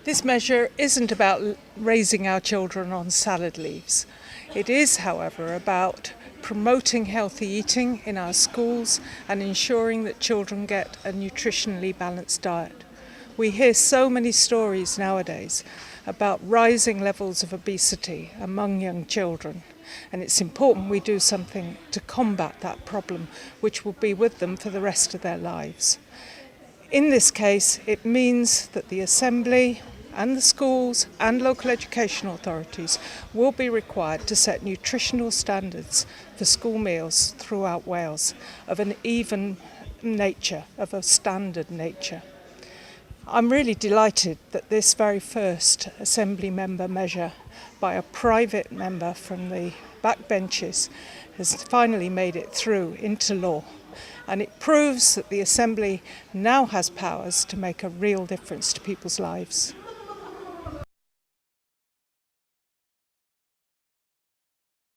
This measure isn't about raising our children on salad leaves. It is, however, about promoting healthy eating in our schools and ensuring that children get a nutritionally balanced diet. We hear so many stories nowadays about rising levels of obesity among young children, and it's important we do something to combat that problem, which will be with them for the rest of their lives. In this case, it means that the Assembly and the schools and local education authorities will be required to set nutritional standards for school meals throughout Wales of an even nature, of a standard nature. I'm really delighted that this very first Assembly member measure by a private member from the backbenches has finally made it through into law. And it proves that the Assembly now has powers to make a real difference to people's lives.